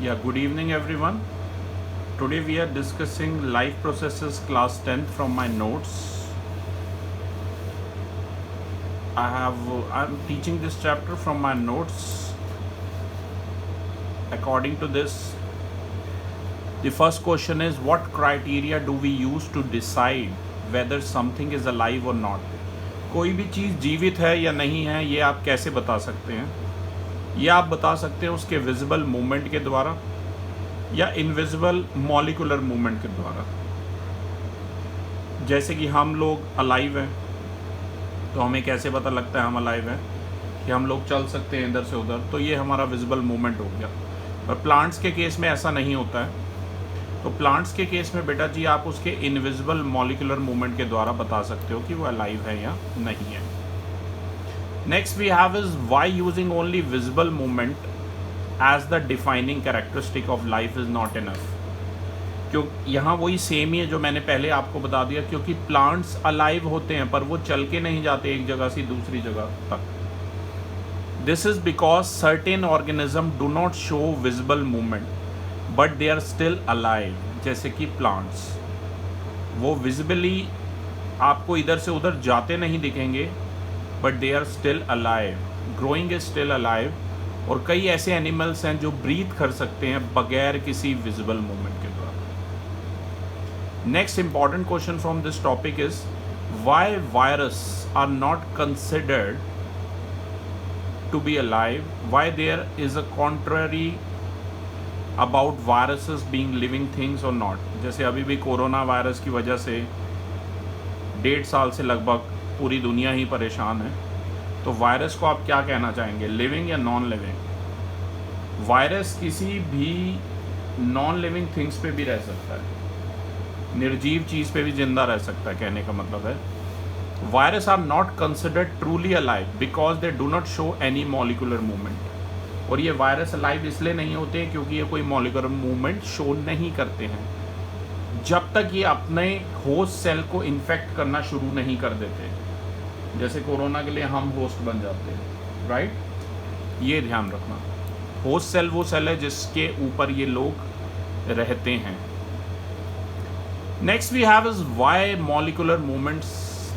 Yeah, good evening everyone. Today we are discussing life processes class 10th from my notes. I'm teaching this chapter from my notes. According to this, the first question is, what criteria do we use to decide whether something is alive or not? कोई भी चीज़ जीवित है या नहीं है, ये आप कैसे बता सकते हैं? ये आप बता सकते हैं उसके विजिबल मूवमेंट के द्वारा या इनविजिबल मॉलिकुलर मूवमेंट के द्वारा। जैसे कि हम लोग अलाइव हैं, तो हमें कैसे पता लगता है हम अलाइव हैं? कि हम लोग चल सकते हैं इधर से उधर, तो ये हमारा विजिबल मूवमेंट हो गया। और प्लांट्स के केस में ऐसा नहीं होता है। तो प्लांट्स के केस में बेटा जी आप उसके इनविजिबल मॉलिकुलर मूवमेंट के द्वारा बता सकते हो कि वो अलाइव है या नहीं है। Next we have is why using only visible movement as the defining characteristic of life is not enough. क्यों यहाँ वही सेम ही है जो मैंने पहले आपको बता दिया, क्योंकि प्लांट्स अलाइव होते हैं पर वो चल के नहीं जाते एक जगह से दूसरी जगह तक। This is because certain organism do not show visible movement but they are still alive. जैसे कि प्लांट्स वो विजिबली आपको इधर से उधर जाते नहीं दिखेंगे but they are still alive, growing is still alive. और कई ऐसे एनिमल्स हैं जो ब्रीथ कर सकते हैं बगैर किसी विजिबल मूवमेंट के द्वारा। Next important question from this topic is why virus are not considered to be alive, why there is a contrary about viruses being living things और नॉट। जैसे अभी भी कोरोना वायरस की वजह से 1.5 साल से लगभग पूरी दुनिया ही परेशान है। तो वायरस को आप क्या कहना चाहेंगे, लिविंग या नॉन लिविंग? वायरस किसी भी नॉन लिविंग थिंग्स पे भी रह सकता है, निर्जीव चीज़ पे भी जिंदा रह सकता है। कहने का मतलब है virus are not considered truly alive because they do not show any molecular movement. और ये वायरस अलाइव इसलिए नहीं होते क्योंकि ये कोई मॉलिकुलर मूवमेंट शो नहीं करते हैं जब तक ये अपने होस्ट सेल को इन्फेक्ट करना शुरू नहीं कर देते। जैसे कोरोना के लिए हम होस्ट बन जाते हैं, राइट? ये ध्यान रखना, होस्ट सेल वो सेल है जिसके ऊपर ये लोग रहते हैं। Next we have is why molecular movements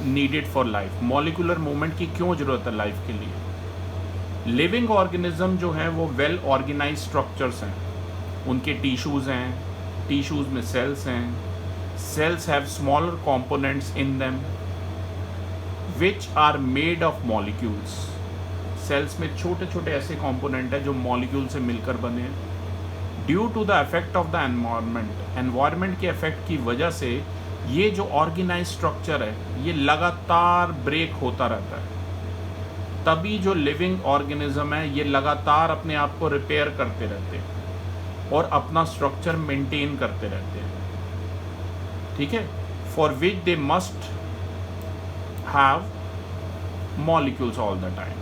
needed for life. Molecular movement की क्यों जरूरत है लाइफ के लिए? लिविंग ऑर्गेनिज्म जो हैं वो वेल ऑर्गेनाइज स्ट्रक्चर्स हैं, उनके टिश्यूज़ हैं, टिश्यूज़ में सेल्स हैं, cells have smaller components in them which are made of molecules. Cells में छोटे छोटे ऐसे कंपोनेंट हैं जो मॉलिक्यूल से मिलकर बने हैं। Due to the effect of the environment, environment के इफेक्ट की वजह से ये जो ऑर्गेनाइज स्ट्रक्चर है ये लगातार ब्रेक होता रहता है। तभी जो लिविंग ऑर्गेनिज्म है ये लगातार अपने आप को रिपेयर करते रहते हैं और अपना स्ट्रक्चर मेंटेन करते रहते हैं, ठीक है? For which they must have molecules all the time.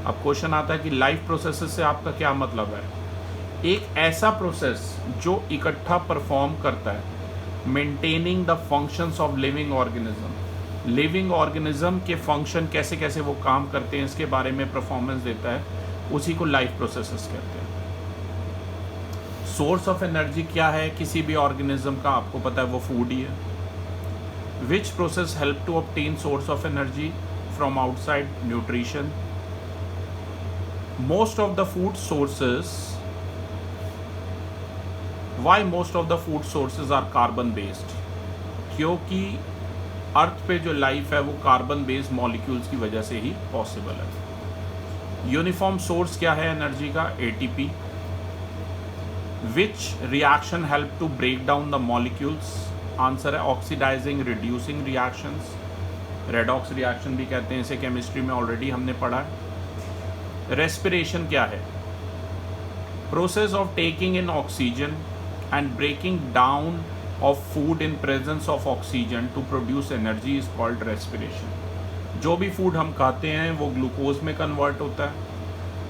अब क्वेश्चन आता है कि लाइफ प्रोसेसेस से आपका क्या मतलब है? एक ऐसा प्रोसेस जो इकट्ठा परफॉर्म करता है maintaining the functions of living organism. Living organism के फंक्शन कैसे कैसे वो काम करते हैं इसके बारे में परफॉर्मेंस देता है, उसी को लाइफ प्रोसेसेस कहते हैं। सोर्स ऑफ एनर्जी क्या है किसी भी ऑर्गेनिज्म का? आपको पता है वो फूड ही है। Which process help to obtain source of energy from outside? Nutrition. Most of the food sources, why most of the food sources are carbon based? क्योंकि अर्थ पे जो लाइफ है वो कार्बन बेस्ड मॉलिक्यूल्स की वजह से ही पॉसिबल है। यूनिफॉर्म सोर्स क्या है एनर्जी का? ATP. Which reaction help to break down the molecules? Answer है oxidizing reducing reactions. Redox reaction भी कहते हैं इसे, केमिस्ट्री में ऑलरेडी हमने पढ़ा है। रेस्पिरेशन क्या है? Process of taking in oxygen and breaking down of food in presence of oxygen to produce energy is called respiration। जो भी फूड हम खाते हैं वो ग्लूकोज में कन्वर्ट होता है,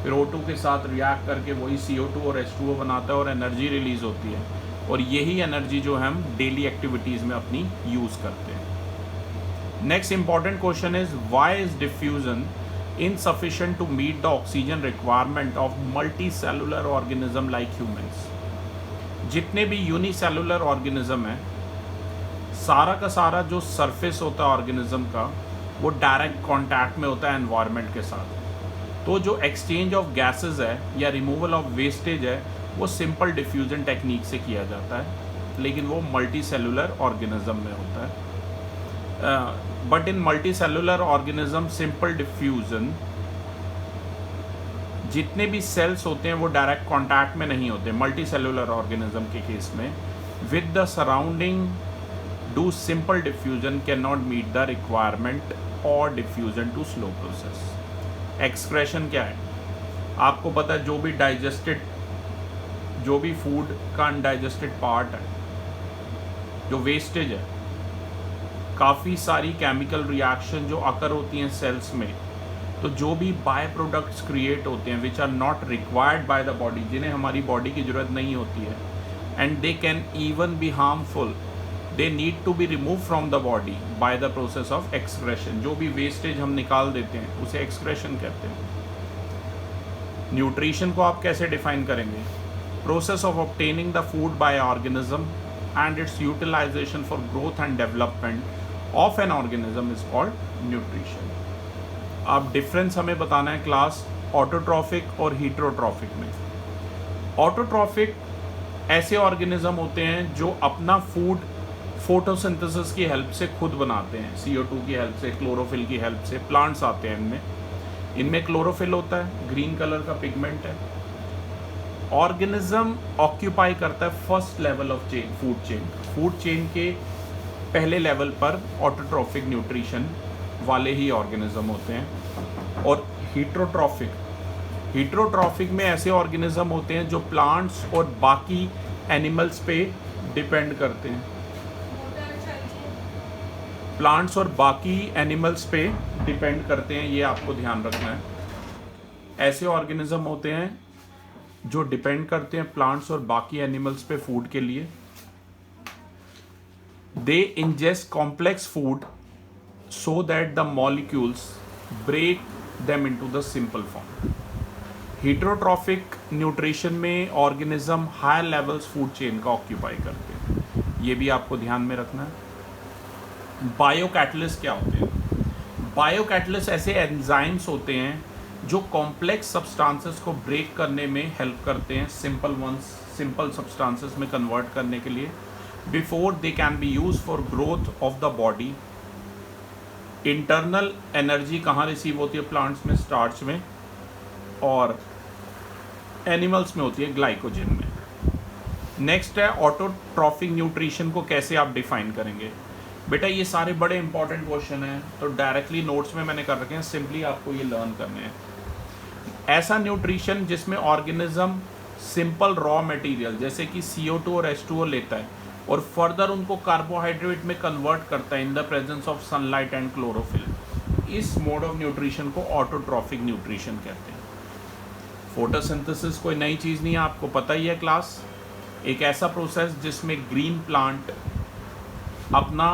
फिर O2 के साथ रिएक्ट करके वही CO2 और H2O बनाता है और एनर्जी रिलीज होती है। और यही एनर्जी जो हम डेली एक्टिविटीज़ में अपनी यूज़ करते हैं। Next important question is why is diffusion insufficient to meet the oxygen requirement of multicellular organism like humans. जितने भी यूनिसेलुलर ऑर्गेनिज्म है, सारा का सारा जो सरफेस होता है ऑर्गेनिज्म का, वो डायरेक्ट कांटेक्ट में होता है एनवायरनमेंट के साथ। तो जो एक्सचेंज ऑफ गैसेस है या रिमूवल ऑफ वेस्टेज है, वो सिंपल डिफ्यूजन टेक्निक से किया जाता है, लेकिन वो मल्टी सेलुलर ऑर्गेनिज्म में होता है। But in multi cellular organism simple diffusion, जितने भी सेल्स होते हैं वो डायरेक्ट कांटेक्ट में नहीं होते मल्टी सेलुलर ऑर्गेनिज्म के केस में, with the surrounding do simple diffusion can not meet the requirement और diffusion too slow process. Excretion क्या है? आपको पता है जो भी डाइजेस्टेड, जो भी फूड का अनडाइजेस्टेड पार्ट है, जो वेस्टेज है, काफ़ी सारी केमिकल रिएक्शन जो अकर होती हैं सेल्स में, तो जो भी बाय प्रोडक्ट्स क्रिएट होते हैं which are not required by the body, जिन्हें हमारी बॉडी की ज़रूरत नहीं होती है, and they can even be harmful, they need to be remove from the body by the process of excretion. जो भी वेस्टेज हम निकाल देते हैं उसे एक्सक्रेशन कहते हैं। न्यूट्रिशन को आप कैसे डिफाइन करेंगे? Process of obtaining the food by organism and its utilization for growth and development of an organism is called nutrition. अब डिफरेंस हमें बताना है क्लास ऑटोट्रॉफिक और हीटरोट्रॉफिक में। ऑटोट्रॉफिक ऐसे ऑर्गेनिज्म होते हैं जो अपना फूड फोटोसिंथेसिस की हेल्प से खुद बनाते हैं, CO2 की हेल्प से, क्लोरोफिल की हेल्प से। प्लांट्स आते हैं इनमें क्लोरोफिल होता है, ग्रीन कलर का पिगमेंट है। ऑर्गेनिज्म ऑक्यूपाई करता है first level of chain, food chain के पहले लेवल पर ऑटोट्रॉफिक न्यूट्रिशन वाले ही ऑर्गेनिज्म होते हैं। और हीटरोट्रॉफिक में ऐसे ऑर्गेनिज्म होते हैं जो प्लांट्स और बाकी एनिमल्स पे डिपेंड करते हैं, प्लांट्स और बाकी एनिमल्स पे डिपेंड करते हैं, ये आपको ध्यान रखना है। ऐसे ऑर्गेनिज्म होते हैं जो डिपेंड करते हैं प्लांट्स और बाकी एनिमल्स पे फूड के लिए। They ingest complex food so that the molecules break them into the simple form. Heterotrophic nutrition में organism higher levels food chain का ऑक्यूपाई करते हैं, ये भी आपको ध्यान में रखना है। बायोकैटलिस्ट क्या होते हैं? बायोकैटलिस्ट ऐसे एंजाइम्स होते हैं जो कॉम्प्लेक्स सब्सटेंसेस को ब्रेक करने में हेल्प करते हैं, सिंपल सब्सटेंसेस में कन्वर्ट करने के लिए, before they can be use for growth of the body. Internal energy कहाँ रिसीव होती है प्लांट्स में? स्टार्च में, और एनिमल्स में होती है ग्लाइकोजन में। नेक्स्ट है ऑटोट्रॉफिक न्यूट्रिशन को कैसे आप डिफाइन करेंगे? बेटा ये सारे बड़े इंपॉर्टेंट क्वेश्चन हैं, तो डायरेक्टली नोट्स में मैंने कर रखे हैं, सिंपली आपको ये लर्न करने हैं। ऐसा न्यूट्रिशन जिसमें ऑर्गेनिज्म सिंपल रॉ मटेरियल जैसे कि CO2 और H2O लेता है और फर्दर उनको कार्बोहाइड्रेट में कन्वर्ट करता है in the presence of sunlight and chlorophyll. इस मोड ऑफ न्यूट्रिशन को ऑटोट्रॉफिक न्यूट्रिशन कहते हैं। फोटोसिंथेसिस कोई नई चीज़ नहीं है, आपको पता ही है क्लास। एक ऐसा प्रोसेस जिसमें ग्रीन प्लांट अपना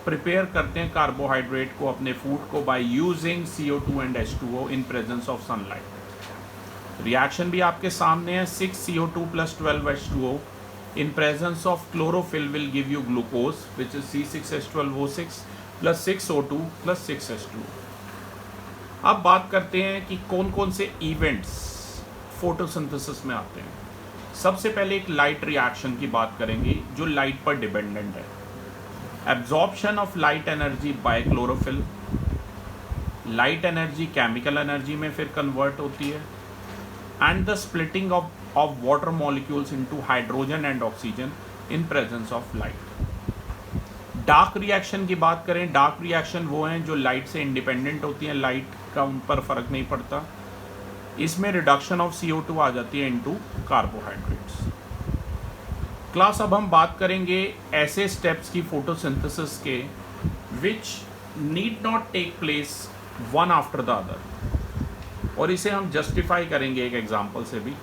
प्रिपेयर करते हैं कार्बोहाइड्रेट को, अपने फूड को, by using CO2 and H2O in presence of sunlight. Reaction भी आपके सामने है, 6 CO2 + 12 H2O in presence of chlorophyll will give you glucose which is C6H12O6 plus 6O2 plus 6H2O। अब बात करते हैं कि कौन कौन से इवेंट्स फोटोसिंथेसिस में आते हैं। सबसे पहले एक लाइट रिएक्शन की बात करेंगे जो लाइट पर डिपेंडेंट है। Absorption of light energy by chlorophyll. Light energy chemical energy में फिर कन्वर्ट होती है, and the splitting of water molecules into hydrogen and oxygen in presence of light। Dark reaction की बात करें, डार्क रिएक्शन वो हैं जो लाइट से इंडिपेंडेंट होती हैं, लाइट का उन पर फर्क नहीं पड़ता। इसमें रिडक्शन ऑफ CO2 आ जाती है इनटू कार्बोहाइड्रेट्स। क्लास अब हम बात करेंगे ऐसे स्टेप्स की फोटोसिंथेसिस के which need not take place one after the other, और इसे हम जस्टिफाई करेंगे एक एग्जांपल से भी।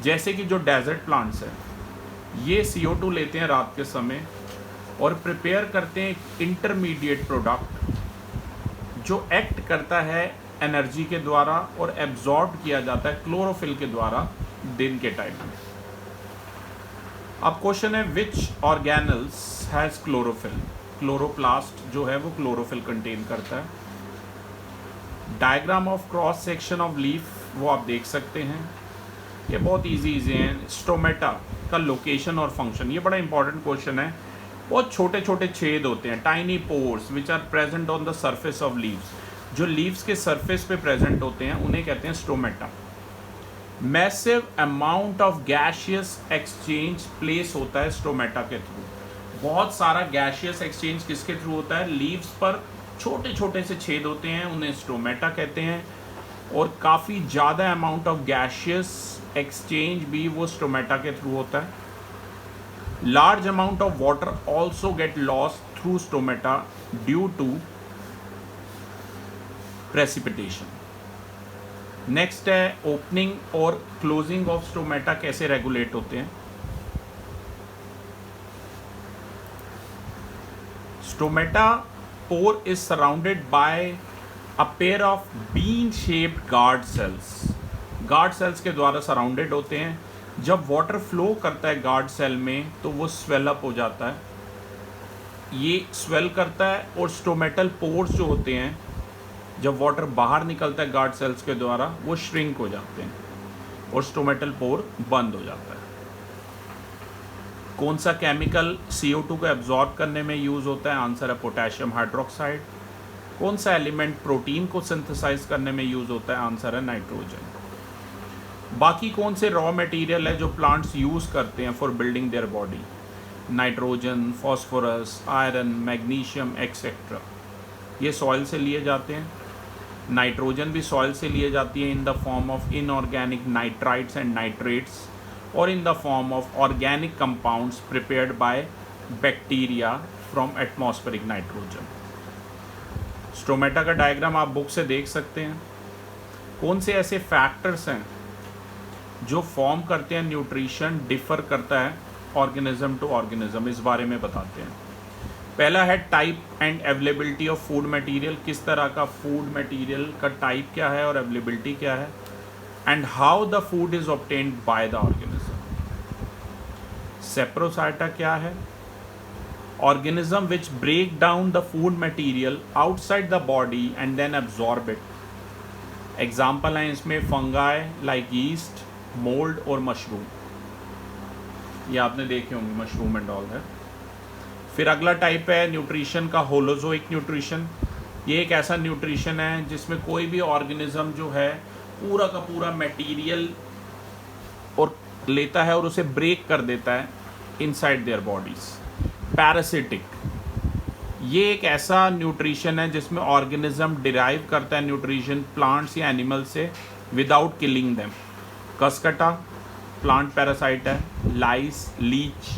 जैसे कि जो डेजर्ट प्लांट्स हैं, ये CO2 लेते हैं रात के समय और प्रिपेयर करते हैं इंटरमीडिएट प्रोडक्ट जो एक्ट करता है एनर्जी के द्वारा और एब्जॉर्ब किया जाता है क्लोरोफिल के द्वारा दिन के टाइम में। अब क्वेश्चन है विच ऑर्गेनल्स हैज़ क्लोरोफिल। क्लोरोप्लास्ट जो है वो क्लोरोफिल कंटेन करता है। Diagram of cross section of leaf वो आप देख सकते हैं, ये बहुत इजी हैं। स्टोमेटा का लोकेशन और फंक्शन, ये बड़ा इंपॉर्टेंट क्वेश्चन है। बहुत छोटे छोटे छेद होते हैं, tiny pores which are present on the surface of leaves, जो लीव्स के सरफेस पे प्रेजेंट होते हैं उन्हें कहते हैं stomata. Massive amount of gaseous exchange place होता है स्टोमेटा के थ्रू। बहुत सारा गैशियस एक्सचेंज किसके थ्रू होता है? लीव्स पर छोटे छोटे से छेद होते हैं, उन्हें स्टोमेटा कहते हैं। और काफ़ी ज़्यादा अमाउंट ऑफ गैशियस एक्सचेंज भी वो स्टोमेटा के थ्रू होता है। Large amount of water also get lost through stomata due to precipitation. Next है ओपनिंग और क्लोजिंग ऑफ स्टोमेटा कैसे रेगुलेट होते हैं। Stomata pore is surrounded by a pair of bean shaped guard cells. Guard cells के द्वारा surrounded होते हैं। जब वाटर फ्लो करता है गार्ड सेल में तो वो स्वेल अप हो जाता है, ये स्वेल करता है और स्टोमेटल पोर्स जो होते हैं जब वाटर बाहर निकलता है गार्ड सेल्स के द्वारा वो श्रिंक हो जाते हैं और स्टोमेटल पोर बंद हो जाता है। कौन सा केमिकल CO2 को एब्जॉर्ब करने में यूज़ होता है? आंसर है पोटेशियम हाइड्रोक्साइड। कौन सा एलिमेंट प्रोटीन को सिंथेसाइज करने में यूज़ होता है? आंसर है नाइट्रोजन। बाकी कौन से रॉ मटेरियल है जो प्लांट्स यूज़ करते हैं for building their body? Nitrogen, phosphorus, iron, magnesium etcetera, ये सॉइल से लिए जाते हैं। नाइट्रोजन भी सॉइल से लिए जाती है in the form of inorganic nitrites and nitrates और in the form of organic compounds prepared by bacteria from atmospheric nitrogen. Stomata का डायग्राम आप बुक से देख सकते हैं। कौन से ऐसे फैक्टर्स हैं जो फॉर्म करते हैं न्यूट्रिशन डिफर करता है ऑर्गेनिज्म टू ऑर्गेनिज्म, इस बारे में बताते हैं। पहला है type and availability of food material, किस तरह का फूड मटेरियल का टाइप क्या है और अवेलेबिलिटी क्या है। And how the food is obtained by the organism. Saprophyte क्या है? Organism which break down the food material outside the body and then absorb it. Example हैं इसमें फंगाई लाइक यीस्ट, मोल्ड और मशरूम, ये आपने देखे होंगे, मशरूम एंड ऑल है। फिर अगला टाइप है न्यूट्रिशन का होलोजोइक न्यूट्रिशन। ये एक ऐसा न्यूट्रिशन है जिसमें कोई भी ऑर्गेनिज्म जो है पूरा का पूरा मटेरियल और लेता है और उसे ब्रेक कर देता है इनसाइड देयर बॉडीज। पैरासिटिक, ये एक ऐसा न्यूट्रिशन है जिसमें ऑर्गेनिज्म डिराइव करता है न्यूट्रिशन प्लांट्स या एनिमल से without killing them. Cuscuta plant parasite है। लाइस, लीच,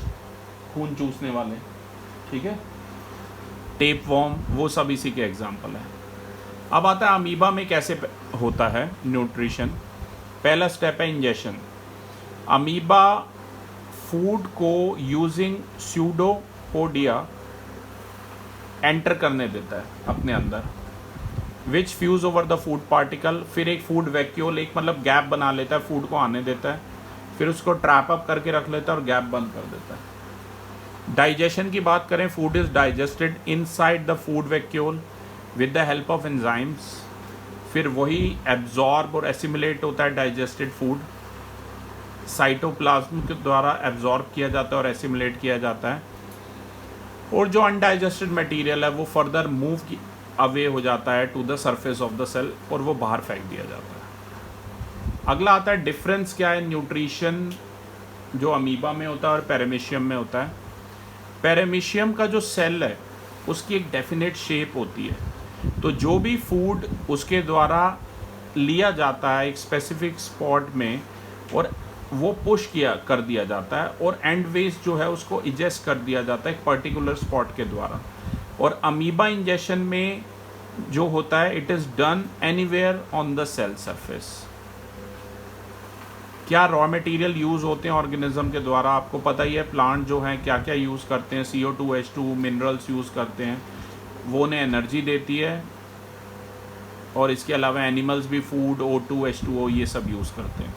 खून चूसने वाले, ठीक है। टेप वॉर्म, वो सब इसी के एग्जाम्पल है। अब आता है अमीबा में कैसे होता है न्यूट्रिशन। पहला स्टेप है इंजेक्शन। अमीबा फूड को यूजिंग स्यूडोपोडिया एंटर करने देता है अपने अंदर, which fuse over the food particle. फिर एक फूड वैक्यूल, एक मतलब गैप बना लेता है, फूड को आने देता है, फिर उसको ट्रैप अप करके रख लेता है और गैप बंद कर देता है। डाइजेशन की बात करें, food is digested inside the food vacuole with the help of enzymes. फिर वही एब्जॉर्ब और एसिमुलेट होता है डाइजेस्टेड फूड, साइटोप्लाज्म के द्वारा एब्जॉर्ब किया जाता है और एसिमुलेट किया जाता है। और जो अनडाइजेस्टेड मटेरियल है वो फर्दर मूव अवे हो जाता है to the surface of the cell और वो बाहर फेंक दिया जाता है। अगला आता है डिफरेंस क्या है न्यूट्रिशन जो अमीबा में होता है और पैरामीशियम में होता है। पैरामीशियम का जो सेल है उसकी एक डेफिनेट शेप होती है, तो जो भी फूड उसके द्वारा लिया जाता है एक स्पेसिफिक स्पॉट में और वो पुश कर दिया जाता है और एंड वेस्ट जो है उसको इजेस्ट कर दिया जाता है एक पर्टिकुलर स्पॉट के द्वारा। और अमीबा इंजेक्शन में जो होता है it is done anywhere on the cell surface. क्या रॉ मटेरियल यूज़ होते हैं ऑर्गेनिज्म के द्वारा, आपको पता ही है। प्लांट जो हैं क्या क्या यूज़ करते हैं, CO2, H2 मिनरल्स यूज़ करते हैं, वो उन्हें एनर्जी देती है और इसके अलावा एनिमल्स भी फूड O2 H2O ये सब यूज़ करते हैं।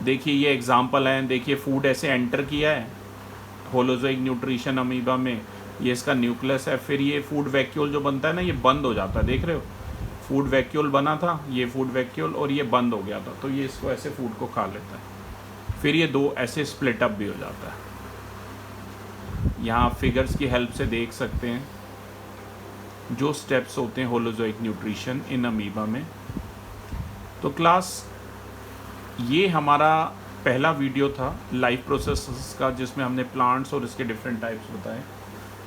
देखिए ये एग्जांपल है, देखिए फूड ऐसे एंटर किया है होलोजोइक न्यूट्रिशन अमीबा में, ये इसका न्यूक्लियस है, फिर ये फूड वैक्यूल जो बनता है ना ये बंद हो जाता है, देख रहे हो फूड वैक्यूल बना था, ये फूड वैक्यूल और ये बंद हो गया था, तो ये इसको ऐसे फूड को खा लेता है, फिर ये दो ऐसे स्प्लिट अप भी हो जाता है। यहाँ आप फिगर्स की हेल्प से देख सकते हैं जो स्टेप्स होते हैं होलोजोइक न्यूट्रिशन इन अमीबा में। तो क्लास ये हमारा पहला वीडियो था लाइफ प्रोसेसेस का, जिसमें हमने प्लांट्स और इसके डिफरेंट टाइप्स बताए।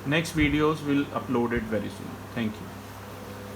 Next videos will upload it very soon. Thank you.